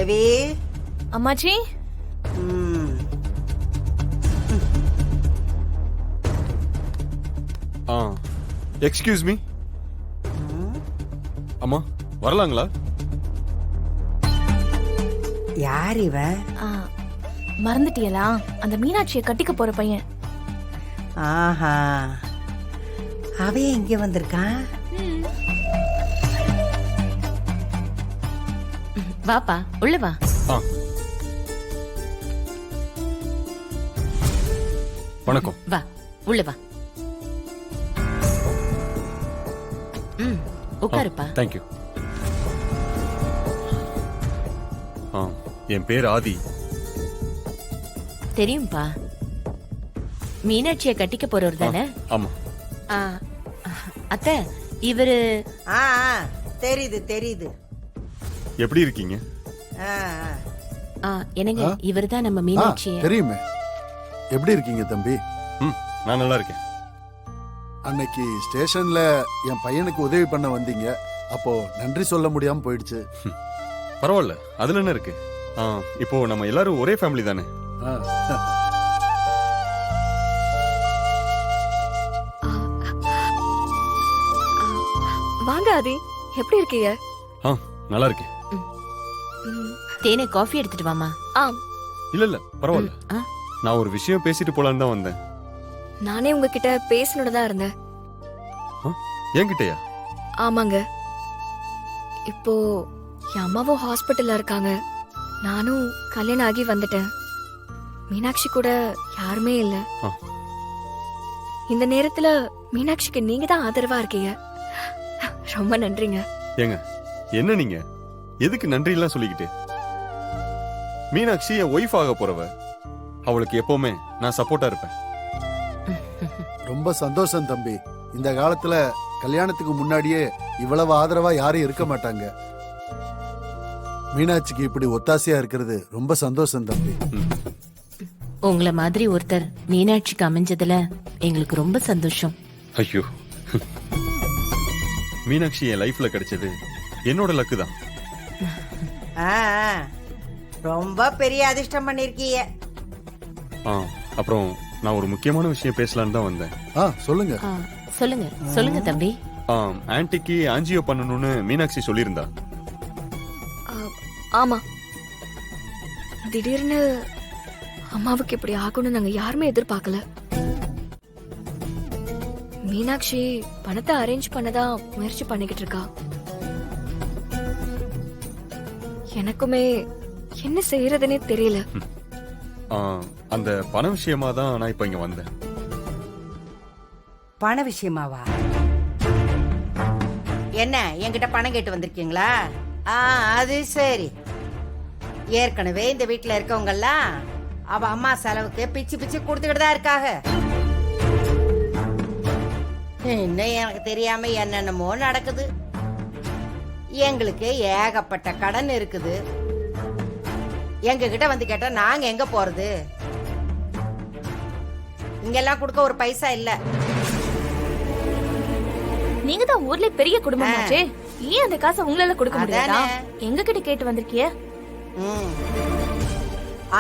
தேவி. அம்மாச்சி. Excuse me. அம்மா வரலாங்களா? யார் இவ? மறந்துட்டியலா? அந்த மீனாட்சியை கட்டிக்க போற பையன். ஆஹா, அவ எங்க வந்திருக்கான்? வாப்பா, உள்ள வா. வணக்கம். வா, உள்ள வா. உட்காருப்பா. தேங்க்யூ. என் பேர் ஆதி. தெரியும்பா. மீனாட்சியை கட்டிக்க போறவர் தானே? ஆமா. அத்தை, இவரு. தெரியுது தெரியுது. எப்படி இருக்கீங்க? என்னங்க, இவர்தான் நம்ம மீனாட்சி. தெரியுமே. எப்படி இருக்கீங்க தம்பி? நான் நல்லா இருக்கேன். அன்னைக்கு ஸ்டேஷன்ல என் பையனுக்கு உதவி பண்ண வந்தீங்க. அப்போ நன்றி சொல்ல முடியாம போயிடுச்சு. பரவாயில்ல, அதுல என்ன இருக்கு? இப்போ நம்ம எல்லாரும் ஒரே ஃபேமிலி தானே? வாங்க ஆதி, எப்படி இருக்கீங்க? நல்லா இருக்கேன். தேனே, காஃபி எடுத்துட்டு வாமா. இல்ல பரவாயில்ல. நான் ஒரு விஷயம் பேசிட்டு போலான்னு தான் வந்தேன். நானே உங்ககிட்ட பேசணும்னு தான் இருந்தேன். என்கிட்டயா? ஆமாங்க. இப்போ என் அம்மாவும் ஹாஸ்பிட்டல்ல இருக்காங்க. நானும் கல்யாணம் ஆகி வந்துட்டேன். மீனாட்சி கூட யாருமே இல்ல. இந்த நேரத்துல மீனாட்சிக்கு நீங்க தான் ஆதரவா இருக்கீங்க. ரொம்ப நன்றிங்க. ஏங்க, என்ன நீங்க எதுக்கு நன்றி எல்லாம் சொல்லிக்கிட்டு? மீனாட்சி என் ஒய்ஃப் ஆக போறவ. அவளுக்கு எப்பவுமே நான் சப்போர்ட்டா இருப்பேன். ரொம்ப சந்தோஷம் தம்பி. இந்த காலத்துல கல்யாணத்துக்கு முன்னாடியே இவ்வளவு ஆதரவா யாரும் இருக்க மாட்டாங்க. மீனாட்சிக்கு இப்படி ஒத்தாசையா இருக்கிறது ரொம்ப சந்தோஷம் தம்பி. உங்களை மாதிரி ஒருத்தர் மீனாட்சிக்கு அமைஞ்சதுல எங்களுக்கு ரொம்ப சந்தோஷம். ஐயோ, மீனாட்சி என் லைஃப்ல கிடைச்சது என்னோட லக்கு தான். ரொம்ப பெரிய அதிர்ஷ்டம் பண்ணிருக்கீங்க. அப்புறம் நான் ஒரு முக்கியமான விஷயம் பேசலான்னு தான் வந்தேன். சொல்லுங்க. சொல்லுங்க சொல்லுங்க தம்பி. ஆன்ட்டிக்கு ஆஞ்சியோ பண்ணணும்னு மீனாட்சி சொல்லியிருந்தா. ஆமா, திடீர்னு அம்மாவுக்கு இப்படி ஆகும்னு நாங்க யாருமே எதிர்பார்க்கல. மீனாட்சி பணத்தை அரேஞ்ச் பண்ணதா முயற்சி பண்ணிக்கிட்டு இருக்கா. எனக்குமே என்ன செய்யறதுன்னே தெரியல. அந்த பண விஷயமா தான் நான் இப்ப இங்க வந்தேன். பண விஷயமாவா? என்ன என்கிட்ட பணம் கேட்டு வந்திருக்கீங்களா? அது சரி. ஏற்கனவே இந்த வீட்டுல இருக்கவங்க எல்லாம் அவ அம்மா செலவுக்கு பிச்சு பிச்சு கொடுத்துக்கிட்டு தான் இருக்காங்க. இன்னும் எனக்கு தெரியாம என்னென்னமோ நடக்குது. எங்களுக்கு ஏகப்பட்ட கடன் இருக்குது. எங்க கிட்ட வந்து கேட்டா நாங்க எங்க போறது? இங்கெல்லாம் கொடுக்க ஒரு பைசா இல்ல. நீங்க தான் ஊர்ல பெரிய குடும்பமாச்சே, ஏன் அந்த காசை உங்களால கொடுக்க முடியாதா? எங்க கிட்ட கேட்டு வந்திருக்கிய?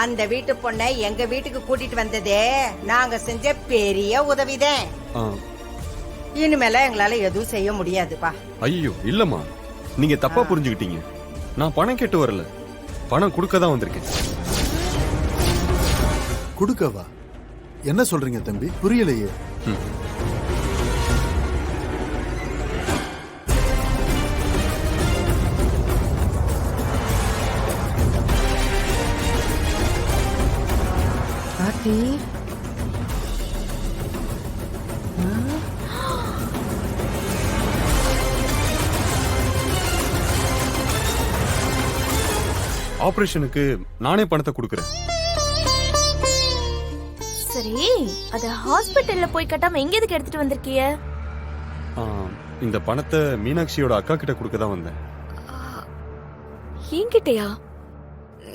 அந்த வீட்டு பொண்ணை எங்க வீட்டுக்கு கூட்டிட்டு வந்ததே நாங்க செஞ்ச பெரிய உதவிதான். இனிமேல எங்களால எதுவும் செய்ய முடியாதுப்பா. ஐயோ இல்லம்மா, நீங்க தப்பா புரிஞ்சுக்கிட்டீங்க. நான் பணம் கேட்டு வரல, பணம் கொடுக்க தான் வந்திருக்கேன். கொடுக்கவா? என்ன சொல்றீங்க தம்பி? புரியலையே. ஆபரேஷனுக்கு நானே பணத்தை கொடுக்கறேன். சரி, அத ஹாஸ்பிடல்ல போய் கட்டாம எங்க எதுக்கு எடுத்துட்டு வந்திருக்கிய? இந்த பணத்தை மீனாட்சியோட அக்கா கிட்ட கொடுக்க தான் வந்தேன். என்கிட்டயா?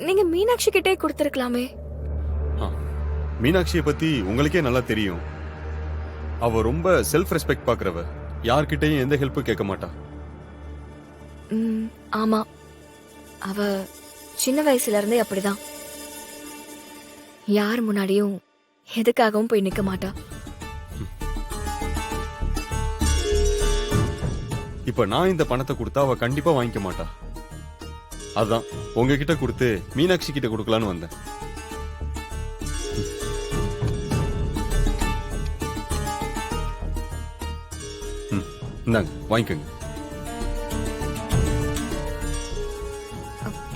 நீங்க மீனாட்சி கிட்டே கொடுத்திருக்கலாமே. மீனாட்சியை பத்தி உங்களுக்கே நல்லா தெரியும். அவ ரொம்ப செல்ஃப் ரெஸ்பெக்ட் பாக்குறவ. யார்கிட்டயும் எந்த ஹெல்ப் கேட்க மாட்டா. ஆமா, அவ சின்ன வயசுல இருந்தே அப்படிதான். யார் முன்னாடியும் எதுக்காகவும் போய் நிக்க மாட்டா. இப்ப நான் இந்த பணத்தை கொடுத்தா அவ கண்டிப்பா வாங்கிக்க மாட்டா. அதான் உங்ககிட்ட கொடுத்து மீனாட்சி கிட்ட கொடுக்கலான்னு வந்தேன். இந்தாங்க வாங்கிக்கோங்க.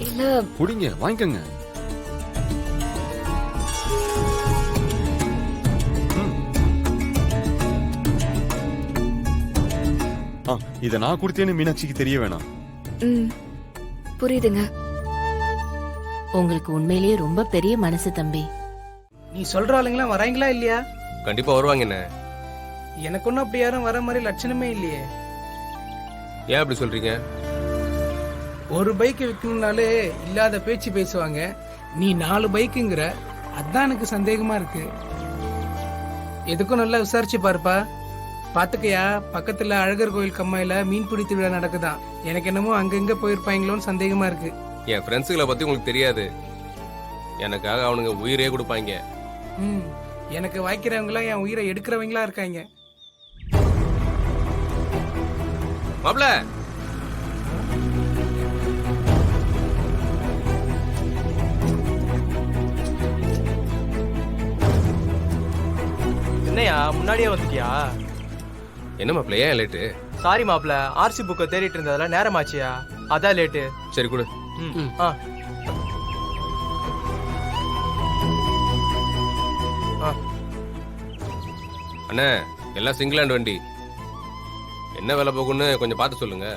இல்ல குடிங்க, வாங்கிக்கோங்க. இத நான் கொடுத்தேன்னு மீனாட்சிக்கு தெரிய வேணாம். புரியுதுங்க. உங்களுக்கு உண்மையிலேயே ரொம்ப பெரிய மனசு தம்பி. நீ சொல்ற ஆளுங்களாம் வராங்களா இல்லையா? கண்டிப்பா வருவாங்க. என்ன எனக்கு ஒன்னும் அப்படி யாரும் வர மாதிரி லட்சணமே இல்லையே. ஏன் அப்படி சொல்றீங்க? ஒரு பைக் விற்கணும்னாலே இல்லாத பேச்சு பேசுவாங்க. நீ 4 பைக்குங்கிற, அதான் எனக்கு சந்தேகமா இருக்கு. எதுக்கும் நல்லா விசாரிச்சு பாருப்பா. பாத்துக்கையா, பக்கத்துல அழகர் கோயில் கம்மாயில மீன்பிடி திருவிழா நடக்குதான். எனக்கு என்னமோ அங்கங்க போயிருப்பாங்களோன்னு சந்தேகமா இருக்கு. என் ஃப்ரெண்ட்ஸுகளை பத்தி உங்களுக்கு தெரியாது. எனக்காக அவனுங்க உயிரே கொடுப்பாங்க. எனக்கு வாய்க்கிறவங்களா என் உயிரை எடுக்கிறவங்களா இருக்காங்க. மாப்ள, என்னையா முன்னாடியே வந்துட்டியா? என்ன மாப்ள, ஏன் லேட்டு? சாரி மாப்ள, ஆர்சி புக்கை தேடிட்டு இருந்ததுல நேரமாச்சியா, அதான் லேட்டு. சரி கொடு. அண்ணே, எல்லாம் சிங்கிள் ஹேண்ட் வண்டி. என்ன வேலை போகுன்னு கொஞ்சம் பார்த்து சொல்லுங்க.